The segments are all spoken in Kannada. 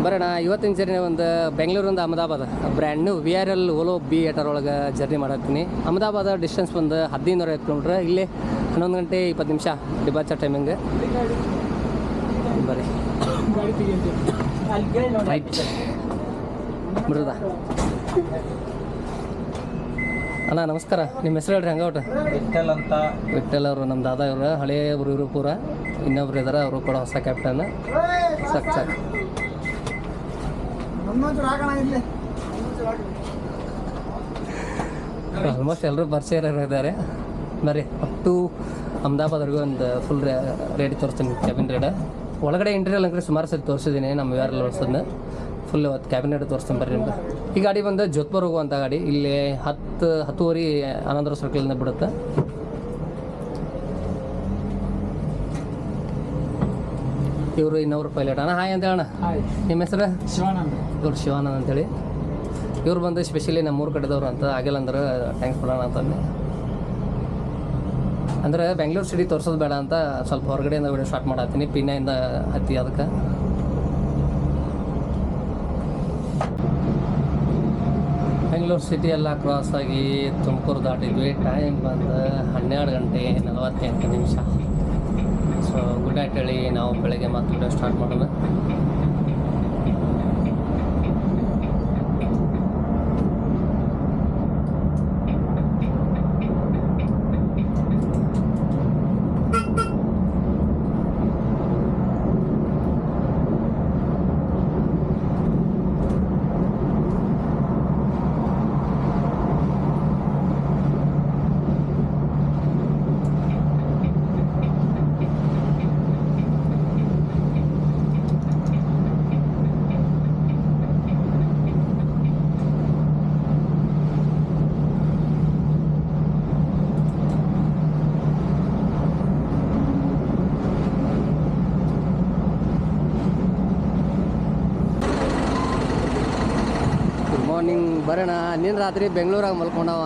ಬರೋಣ. ಇವತ್ತಿನ ಜರ್ನಿ ಒಂದು ಬೆಂಗಳೂರಿಂದ Ahmedabad brand new VRL Ola B8 ಒಳಗೆ ಜರ್ನಿ ಮಾಡತ್ತೀನಿ. ಅಹಮದಾಬಾದ್ ಡಿಸ್ಟೆನ್ಸ್ ಬಂದು 1550 ಕಿಲೋಮೀಟ್ರ್. ಇಲ್ಲಿ 11 ಗಂಟೆ 20 ನಿಮಿಷ ಡಿಪಾರ್ಚರ್ ಟೈಮಿಂಗ್. ಬರ್ರಿ ರೈಟ್ ಬಿಡ್ರದ ಅಣ್ಣ ನಮಸ್ಕಾರ. ನಿಮ್ಮ ಹೆಸರು ಹೇಳ್ರಿ. ಹಂಗೌಟ ವಿಠಲ್ ಅಂತ. ವಿಠಲ್ ಅವರು ನಮ್ಮ ದಾದಾ ಇವರು ಹಳೇ ಇವರು ಪೂರ. ಇನ್ನೊಬ್ರು ಇದ್ದಾರೆ, ಅವರು ಕೂಡ ಹೊಸ ಕ್ಯಾಪ್ಟನ್. ಸಾಕು ಸಾಕು ಆಲ್ಮೋಸ್ಟ್ ಎಲ್ಲರೂ ಪರಿಚಯ ಇದ್ದಾರೆ. ಬರ್ರಿ ಅಪ್ ಟು ಅಹಮದಾಬಾದ್ವರೆಗೂ ಒಂದು ಫುಲ್ ರೇಟ್ ತೋರಿಸ್ತೀನಿ. ಕ್ಯಾಬಿನ್ ರೇಟ್ ಒಳಗಡೆ ಇಂಟೀರಿಯಲ್ ಅಂದ್ರೆ ಸುಮಾರು ಸತಿ ತೋರಿಸಿದ್ದೀನಿ ನಮ್ಮ VRL ವರ್ಷದ ಫುಲ್ ಅವತ್ತು ಕ್ಯಾಬಿನ್ ರೇಟ್ ತೋರಿಸ್ತೀನಿ. ಬರ್ರಿ ನಿಮ್ಗೆ ಈ ಗಾಡಿ ಬಂದು ಜೋಧ್ಪುರ್ ಹೋಗುವಂಥ ಗಾಡಿ. ಇಲ್ಲಿ 10:10 ಆನಂದರ ಸರ್ಕಲಿಂದ ಬಿಡುತ್ತೆ. ಇವರು ಇನ್ನೊಬ್ರು ಪೈಲಟ್. ಅಣ್ಣ ಹಾಯ್ ಅಂತ ಹೇಳೋಣ. ನಿಮ್ಮ ಹೆಸರು? ಶಿವಾನಂದ್. ಇವ್ರು ಶಿವಾನಂದ್ ಅಂತೇಳಿ. ಇವ್ರು ಬಂದು ಸ್ಪೆಷಲಿ ನಮ್ಮ ಊರು ಕಡೆದವ್ರು ಅಂತ. ಆಗಿಲ್ಲ ಅಂದ್ರೆ ಥ್ಯಾಂಕ್ಸ್ ಕೊಡೋಣ ಅಂತಂದು. ಅಂದರೆ ಬೆಂಗಳೂರು ಸಿಟಿ ತೋರಿಸೋದು ಬೇಡ ಅಂತ ಸ್ವಲ್ಪ ಹೊರಗಡೆಯಿಂದ ವಿಡಿಯೋ ಸ್ಟಾರ್ಟ್ ಮಾಡತ್ತೀನಿ. ಪಿನ್ನೆಯಿಂದ ಹತ್ತಿ ಅದಕ್ಕೆ ಬೆಂಗಳೂರು ಸಿಟಿ ಎಲ್ಲ ಕ್ರಾಸ್ ಆಗಿ ತುಮಕೂರು ದಾಟಿದ್ವಿ. ಟೈಮ್ ಬಂದು 12 ಗಂಟೆ 48 ನಿಮಿಷ. ಸೊ ಗುಡ್ ನೈಟ್ ಹೇಳಿ ನಾವು ಬೆಳಗ್ಗೆ ಮತ್ತೆ ವಿಡಿಯೋ ಸ್ಟಾರ್ಟ್ ಮಾಡೋಣ. ಮಾರ್ನಿಂಗ್ ಬರೋಣ. ನಿನ್ನ ರಾತ್ರಿ ಬೆಂಗಳೂರಾಗ ಮಲ್ಕೊಂಡವ.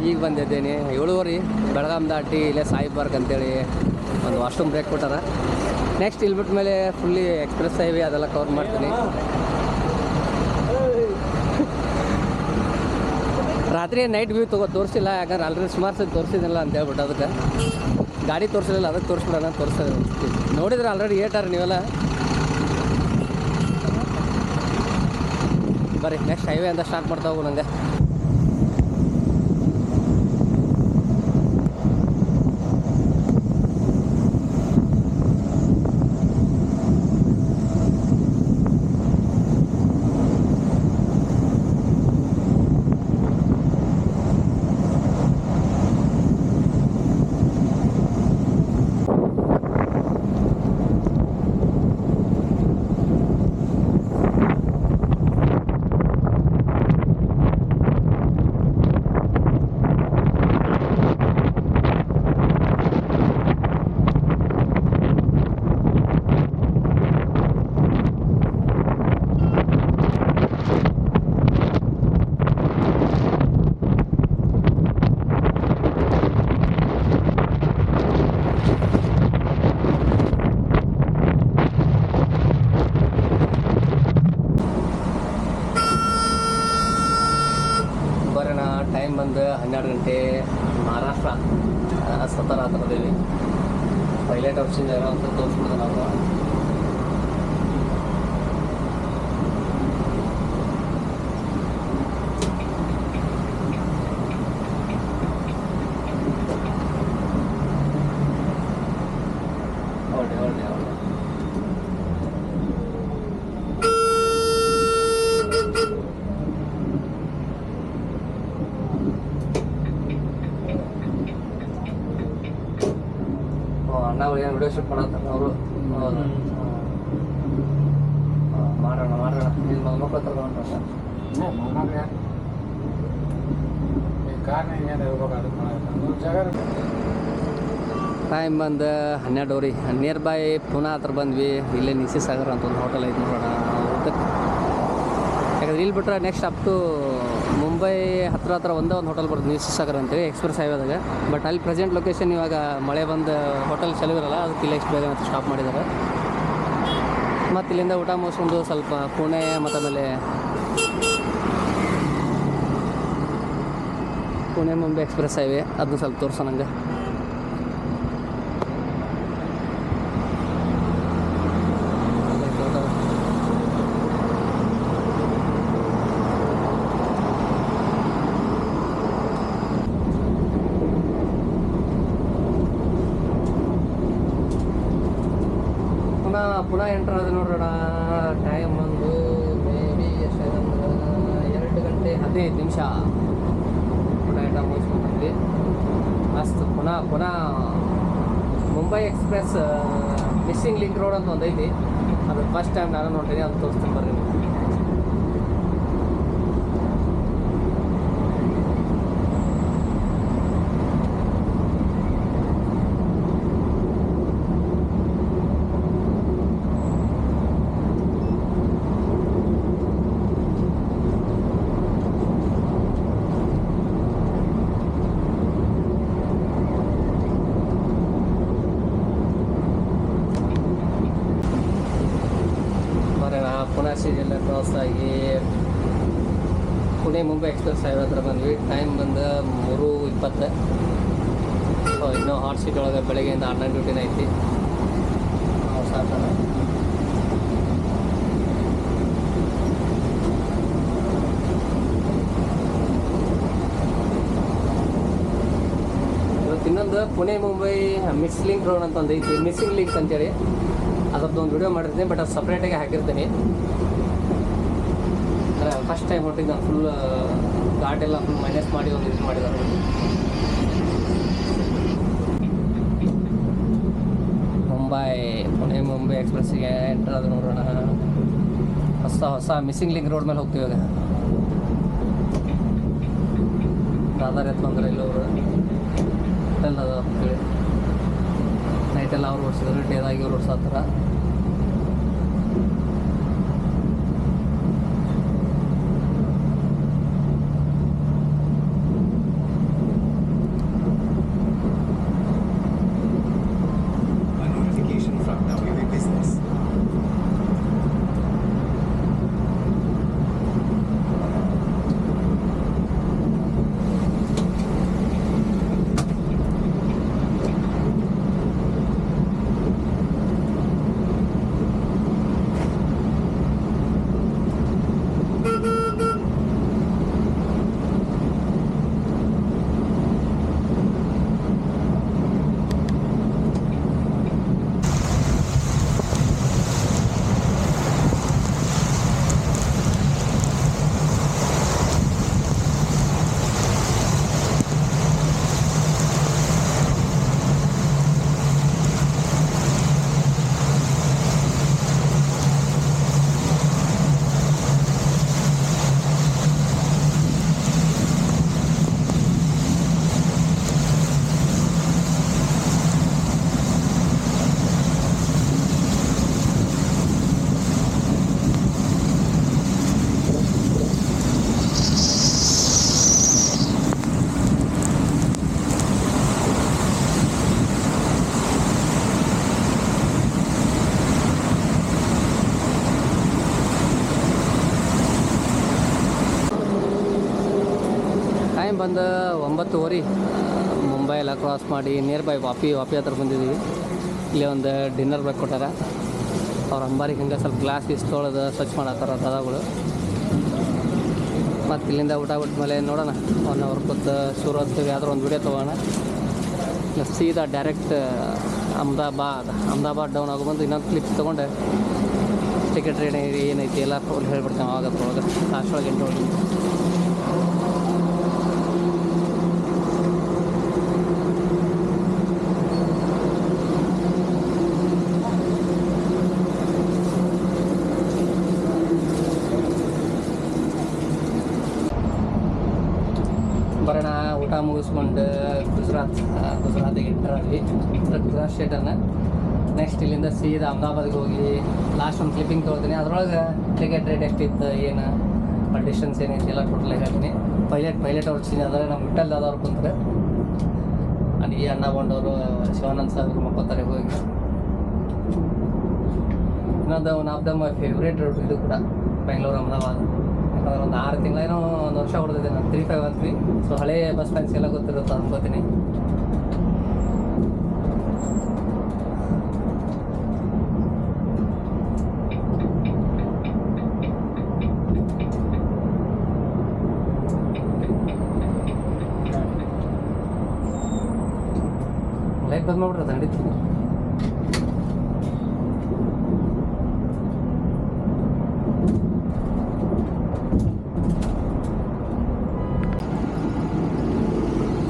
ಈಗ ಬಂದಿದ್ದೇನೆ 7:30. ಬೆಳಗಾಂ ದಾಟಿ ಇಲ್ಲೇ ಸಾಯಿ ಪಾರ್ಕ್ ಅಂತೇಳಿ ಒಂದು ವಾಶ್ರೂಮ್ ಬ್ರೇಕ್ ಕೊಟ್ಟಾರ. ನೆಕ್ಸ್ಟ್ ಇಲ್ಲಿ ಬಿಟ್ಟ ಮೇಲೆ ಫುಲ್ಲಿ ಎಕ್ಸ್ಪ್ರೆಸ್ ಹೈವೇ ಅದೆಲ್ಲ ಕವರ್ ಮಾಡ್ತೀನಿ. ರಾತ್ರಿ ನೈಟ್ ವ್ಯೂ ತೋರಿಸಿಲ್ಲ, ಯಾಕಂದ್ರೆ ಆಲ್ರೆಡಿ ಸುಮಾರು ಸತಿ ತೋರಿಸಿದಿಲ್ಲ ಅಂತ ಹೇಳ್ಬಿಟ್ಟು ಅದಕ್ಕೆ ಗಾಡಿ ತೋರಿಸಲಿಲ್ಲ. ಅದಕ್ಕೆ ತೋರಿಸ್ಬಿಡೋಣ. ತೋರಿಸೋದು ನೋಡಿದ್ರೆ ಆಲ್ರೆಡಿ ಏಟಾರ ನೀವೆಲ್ಲ. ಬರ್ರಿ ನೆಕ್ಸ್ಟ್ ಹೈವೇ ಅಂತ ಸ್ಟಾರ್ಟ್ ಮಾಡ್ತಾ ಹೋಗು. ನಂಗೆ ಟೈಮ್ ಬಂದು 12 ಗಂಟೆ. ಮಹಾರಾಷ್ಟ್ರ ಸತಾರಾ ಹತ್ರದೇವಿ. ಪೈಲಟ್ ಆಪ್ಷನ್ ಜಾಗ ಅಂತ ತೋರಿಸ್ಬಿಡ್ದೆ ನಾವು. ಹೊರಡೆ ನಾವು ಏನು ವಿಡಿಯೋ ಶೂಟ್ ಮಾಡತ್ತಾರೆ ಅವರು. ಮಾಡೋಣ ನಿಮ್ಮ ಮಕ್ಕಳು ತಗೊಂಡ್ರೆ ಟೈಮ್ ಬಂದು 12:00. ನಿಯರ್ ಬೈ ಪುನಾ ಹತ್ರ ಬಂದ್ವಿ. ಇಲ್ಲೇ ನಿಸಿ ಸಾಗರ್ ಅಂತ ಒಂದು ಹೋಟೆಲ್ ಐತೆ, ನೋಡೋಣ ಊಟಕ್ಕೆ. ಯಾಕಂದ್ರೆ ಇಲ್ಲಿ ಬಿಟ್ರೆ ನೆಕ್ಸ್ಟ್ ಅಪ್ ಟು ಮುಂಬೈ ಹತ್ರ ಒಂದು ಹೋಟೆಲ್ ಬರ್ತದೆ ನಿಸಿ ಸಾಗರ್ ಅಂತೇಳಿ ಎಕ್ಸ್ಪ್ರೆಸ್ ಹೈವೇದಾಗ. ಬಟ್ ಅಲ್ಲಿ ಪ್ರೆಸೆಂಟ್ ಲೊಕೇಶನ್ ಇವಾಗ ಮಳೆ ಬಂದು ಹೋಟೆಲ್ ಚಲೋ ಇರಲ್ಲ, ಅದಕ್ಕೆ ಇಲ್ಲ ಎಷ್ಟು ಬೇಗ ಅಂತ ಸ್ಟಾಪ್ ಮಾಡಿದ್ದಾರೆ. ಮತ್ತು ಇಲ್ಲಿಂದ ಊಟ ಮುಗಿಸ್ಕೊಂಡು ಸ್ವಲ್ಪ ಪುಣೆ ಮತ್ತು ಆಮೇಲೆ ಪುಣೆ ಮುಂಬೈ ಎಕ್ಸ್ಪ್ರೆಸ್ ಹೈವೇ ಅದನ್ನು ಸ್ವಲ್ಪ ತೋರಿಸೋ ನಂಗೆ. ಪುನಃ ಎಂಟ್ರ್ ಅದು ನೋಡೋಣ. ಟೈಮ್ ಒಂದು ಮೇ ಬಿ ಎಷ್ಟಾಯ್ತಂದ್ರೆ 2 ಗಂಟೆ 15 ನಿಮಿಷ. ಪುನಃ ಎಂಟ್ರ್ ಮುಗಿಸ್ಕೊಂಡ್ವಿ ಮಸ್ತ್. ಪುನಃ Mumbai express missing link road ಅಂತ ಒಂದು ಐತಿ. ಅದು ಫಸ್ಟ್ ಟೈಮ್ ನಾನು ನೋಡ್ತೀನಿ, ಅದು ತೋರಿಸ್ತೀನಿ ಬರ್ರಿ. ಪುಣೆ ಸಿಟಿಯೆಲ್ಲ ಕ್ರಾಸ್ ಆಗಿ ಪುಣೆ ಮುಂಬೈ ಎಕ್ಸ್ಪ್ರೆಸ್ ಹೈವೇ ಹತ್ರ ಬಂದ್ವಿ. ಟೈಮ್ ಬಂದು 3:20. ಇನ್ನೂ ಹಾಟ್ ಸಿಟಿ ಒಳಗೆ ಬೆಳಗ್ಗೆಯಿಂದ ಆನ್ಲೈನ್ ಡ್ಯೂಟಿನ ಐತಿ. ನಾವು ಸಾಕಲ್ಲ ಇವತ್ತು. ಇನ್ನೊಂದು Pune Mumbai miss link road ಅಂತ ಒಂದು ಐತಿ, ಮಿಸ್ಸಿಂಗ್ ಲಿಂಕ್ ಅಂತೇಳಿ. ಅದರದ್ದು ಒಂದು ವಿಡಿಯೋ ಮಾಡಿರ್ತೀನಿ, ಬಟ್ ಅದು ಸಪ್ರೇಟಾಗಿ ಹಾಕಿರ್ತೀನಿ. ಅಂದರೆ ಫಸ್ಟ್ ಟೈಮ್ ಹೊಟ್ಟಿದ್ದು ನಾನು ಫುಲ್ ಘಾಟೆಲ್ಲ ಫುಲ್ ಮೈನಸ್ ಮಾಡಿ ಒಂದು ಇದು ಮಾಡಿದ್ದಾರೆ. ಪುಣೆ ಮುಂಬೈ ಎಕ್ಸ್ಪ್ರೆಸ್ಸಿಗೆ ಎಂಟ್ರ್ ಅದು ನೋಡೋಣ. ಹೊಸ ಮಿಸ್ಸಿಂಗ್ ಲಿಂಕ್ ರೋಡ್ ಮೇಲೆ ಹೋಗ್ತೀವಿ ಇವಾಗ. ಆಧಾರ್ ಎತ್ತು ಬಂದ್ರೆ ಇಲ್ಲವರು ಎಲ್ಲ ಹೋಗ್ತೀವಿ. ನೈಟೆಲ್ಲ ಅವ್ರು ಓಡಿಸಿದ್ರು, ಡೇದಾಗಿ ಅವ್ರು ಓಡಿಸತ್ತಾರ. ಟೈಮ್ ಬಂದು 9:30. ಮುಂಬೈ ಎಲ್ಲ ಕ್ರಾಸ್ ಮಾಡಿ ನಿಯರ್ ಬೈ ವಾಪಿ ಹತ್ರ ಬಂದಿದ್ದೀವಿ. ಇಲ್ಲಿ ಒಂದು ಡಿನ್ನರ್ ಬ್ರೇಕ್ ಕೊಟ್ಟಾರ. ಅವ್ರ ಅಂಬಾರಿಗೆ ಹಿಂಗೆ ಸ್ವಲ್ಪ ಗ್ಲಾಸ್ ತೊಳೆದು ಸ್ವಚ್ಛ ಮಾಡತ್ತಾರ ದಾದಾಗಳು. ಮತ್ತು ಇಲ್ಲಿಂದ ಊಟ ಬಿಟ್ಮೇಲೆ ನೋಡೋಣ 1 ಅವರ್ ಕೂತು ಸೂರತ್ ಯಾವ್ದಾರು ಒಂದು ವಿಡಿಯೋ ತೊಗೋಣ. ಸೀದಾ ಡೈರೆಕ್ಟ್ ಅಹಮದಾಬಾದ್ ಡೌನ್ ಆಗೋಬಂದು ಇನ್ನೊಂದು ಕ್ಲಿಪ್ ತೊಗೊಂಡು ಟಿಕೆಟ್ ರೇಟ್ ಏನೈತಿ ಎಲ್ಲ ಹೇಳ್ಬಿಡ್ತೇವೆ. ಅವಾಗತ್ತೊಳಗೆ ಅಷ್ಟೊಳಗೆ ಎಂಟು ಬರೋಣ. ಊಟ ಮುಗಿಸ್ಕೊಂಡು ಗುಜರಾತಿಗೆ ಎಂಟರ್ ಆಗಿ ಗುಜರಾತ್ ಸ್ಟೇಟನ್ನು ನೆಕ್ಸ್ಟ್ ಇಲ್ಲಿಂದ ಸೀದಾ ಅಹಮದಾಬಾದ್ಗೆ ಹೋಗಿ ಲಾಸ್ಟ್ ಒಂದು ಕ್ಲಿಪ್ಪಿಂಗ್ ತೊಗೊಳ್ತೀನಿ. ಅದರೊಳಗೆ ಟಿಕೆಟ್ ರೇಟ್ ಎಷ್ಟಿತ್ತು, ಏನು ಡಿಸ್ಟೆನ್ಸ್ ಏನೈತಿ ಎಲ್ಲ ಟೋಟಲ್ ಹೇಳ್ತೀನಿ. ಪೈಲಟ್ ಅವ್ರು ಚಿನ್ನ ಅದಾರೆ, ನಮ್ಮ ವಿಠಲ್ದಾದವ್ರು ಕುಂತಾರೆ. ಅಲ್ಲಿ ಅಣ್ಣ ಬಂಡವರು ಶಿವಾನಂದ್ ಸರ್ ಮಕ್ಕೋತಾರೆ ಹೋಗಿ. ಇನ್ನೊಂದು one of the my favourite route ಇದು ಕೂಡ ಬೆಂಗಳೂರು ಅಹಮದಾಬಾದ್. ಯಾಕಂದ್ರೆ ಒಂದು 6 ತಿಂಗಳೇನೋ 1 ವರ್ಷ ಹೊಡೆದಿದೆ ನಾನು 3513. ಸೊ ಹಳೆ ಬಸ್ ಫ್ಯಾನ್ಸ್ ಎಲ್ಲ ಗೊತ್ತಿರುತ್ತೆ ಅನ್ಕೋತೀನಿ. ಲೈಟ್ ಬಂದ್ ಮಾಡ್ಬಿಟ್ರೆ ನಡೀತೀನಿ.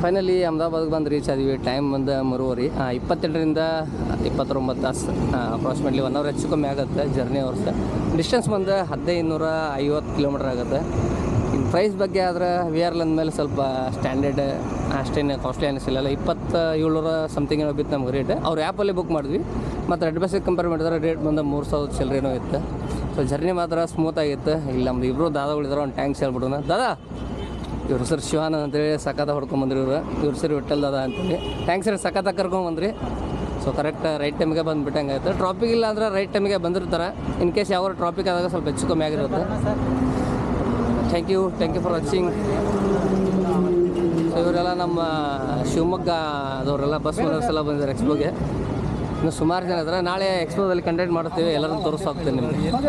ಫೈನಲಿ ಅಹಮದಾಬಾದ್ಗೆ ಬಂದು ರೀಚ್ ಆದ್ವಿ. ಟೈಮ್ ಬಂದು 3:30. 22ರಿಂದ 29 ತಾಸು, ಅಪ್ರಾಕ್ಸಿಮೇಟ್ಲಿ 1 ಅವರ್ ಹೆಚ್ಚು ಕಮ್ಮಿ ಆಗುತ್ತೆ ಜರ್ನಿ ಅವರ್ಸ್. ಡಿಸ್ಟೆನ್ಸ್ ಬಂದು 1550 ಕಿಲೋಮೀಟ್ರ್ ಆಗುತ್ತೆ. ಇನ್ನು ಪ್ರೈಸ್ ಬಗ್ಗೆ ಆದ್ರೆ VRL ಅಂದಮೇಲೆ ಸ್ವಲ್ಪ ಸ್ಟ್ಯಾಂಡರ್ಡ್ ಅಷ್ಟೇನು ಕಾಸ್ಟ್ಲಿ ಅನ್ನಿಸಿಲ್ಲ. 2700 ಸಮಥಿಂಗ್ ಏನೋ ಬಿತ್ತು ನಮ್ಗೆ ರೇಟ್. ಅವ್ರು ಆ್ಯಪಲ್ಲಿ ಬುಕ್ ಮಾಡಿದ್ವಿ. ಮತ್ತು ರೆಡ್ ಬಸ್ಸಿಗೆ ಕಂಪೇರ್ ಮಾಡಿದ್ರೆ ರೇಟ್ ಬಂದು 3000 ಚಿಲ್ಲರೇನೋ ಇತ್ತು. ಸೊ ಜರ್ನಿ ಮಾತ್ರ ಸ್ಮೂತ್ ಆಗಿತ್ತು. ಇಲ್ಲಿ ನಮ್ದು ಇಬ್ಬರು ದಾದಾಗಳಿದ್ದಾರೆ, ಒಂದು ಟ್ಯಾಂಕ್ಸ್ ಹೇಳ್ಬಿಡೋಣ. ದಾದಾ, ಇವ್ರ ಸರ್ ಶಿವಾನ ಅಂತೇಳಿ ಸಖತ್ತ ಹೊಡ್ಕೊಂಬಂದ್ರಿ ಇವ್ರು. ಇವ್ರ ಸರ್ ವಿಠಲ್ ದಾದಾ ಅಂತೇಳಿ. ಥ್ಯಾಂಕ್ಸ್ ರೀ, ಸಖತ್ತ ಕರ್ಕೊಂಬಂದ್ರಿ. ಸೊ ಕರೆಕ್ಟ್ ರೈಟ್ ಟೈಮಿಗೆ ಬಂದುಬಿಟ್ಟಂಗೆ ಆಯ್ತು. ಟ್ರಾಫಿಕ್ ಇಲ್ಲ ಅಂದ್ರೆ ರೈಟ್ ಟೈಮಿಗೆ ಬಂದಿರ್ತಾರೆ. ಇನ್ ಕೇಸ್ ಯಾವ ಟ್ರಾಫಿಕ್ ಆದಾಗ ಸ್ವಲ್ಪ ಹೆಚ್ಚು ಕಮ್ಮಿ ಆಗಿರುತ್ತೆ. Thank you for watching. So ಇವರೆಲ್ಲ ನಮ್ಮ ಶಿವಮೊಗ್ಗ ಅದವರೆಲ್ಲ ಬಸ್ ಓನರ್ಸ್ ಎಲ್ಲ ಬಂದಿದ್ದಾರೆ ಎಕ್ಸ್ಪೋಗೆ. ಇನ್ನು ಸುಮಾರು ಜನ ಇದ್ದಾರೆ. ನಾಳೆ ಎಕ್ಸ್ಪೋದಲ್ಲಿ ಕಂಡಕ್ಟ್ ಮಾಡ್ತೀವಿ, ಎಲ್ಲರನ್ನು ತೋರಿಸ್ತಾ ಹೋಗ್ತೀನಿ ನಿಮಗೆ.